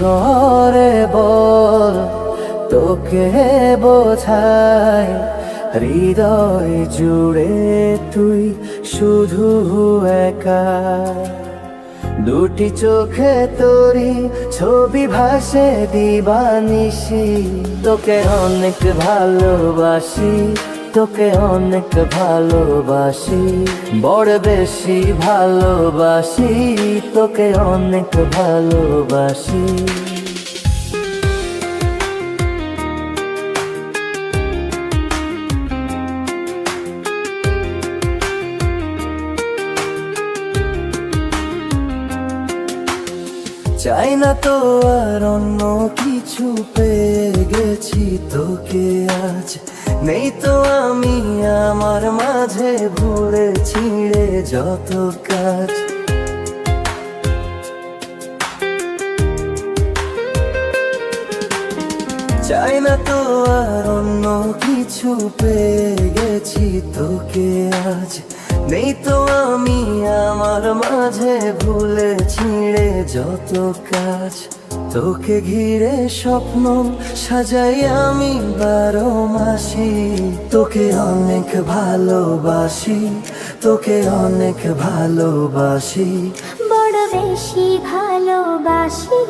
করে বল তোকে বোঝাই, হৃদয় জুড়ে তুই শুধু একা। দুটি চোখে তোরি ছবি ভাসে দিবানিশি, তোকে অনেক ভালোবাসি, তোকে অনেক ভালোবাসি, বড় বেশি ভালোবাসি, তোকে অনেক ভালোবাসি। চাই না তো আর অন্য কিছু, পেয়ে গেছি তোকে আজ। নেই তো আমি আমার মাঝে ভুলে ছিঁড়ে যত কাজ। চাই না তো আর অন্য কিছু, পেয়ে গেছি তোকে আজ। নেই তো আমি আমার মাঝে ভুলে ছিঁড়ে যত কাজ। তোকে ঘিরে স্বপ্ন সাজাই আমি 12 মাসি, তোকে অনেক ভালোবাসি, তোকে অনেক ভালোবাসি, বড় বেশি ভালোবাসি,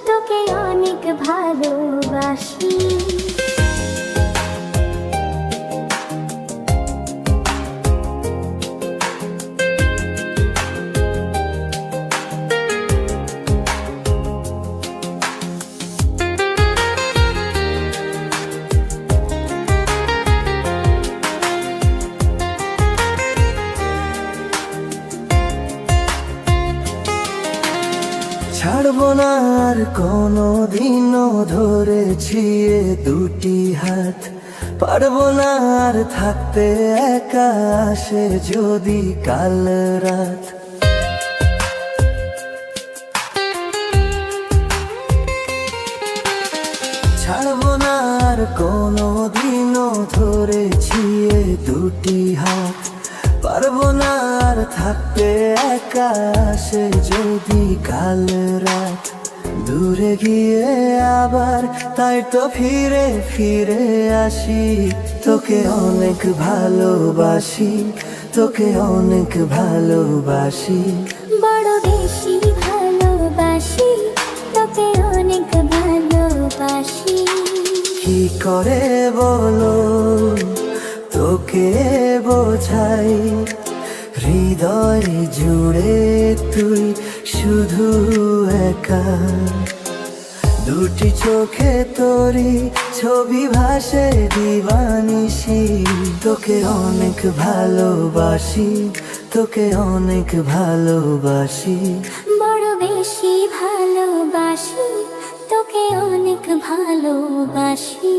তোকে অনেক ভালোবাসি। ছাড়বো না আর কোনো দিনও ধরেছি এ দুটি হাত। পারবো না আর থাকতে একা, আসে যদি কাল রাত। ছাড়বো না আর কোনো দিনও ধরেছি এ দুটি হাত। পারবো না আর থাকতে একা, আসে যদি কাল রাত। দূরে গিয়ে আবার তাই তো ফিরে ফিরে আসি, তোকে অনেক ভালোবাসি, তোকে অনেক ভালোবাসি, বড় বেশি ভালোবাসি, তোকে অনেক ভালোবাসি। কি করে বলো তোকে বোঝাই, হৃদয় জুড়ে তুই শুধু একা। দুটি চোখে তোরি ছবি ভাসে দিবানিশি, তোকে অনেক ভালোবাসি, তোকে অনেক ভালোবাসি, বড় বেশি ভালোবাসি, তোকে অনেক ভালোবাসি।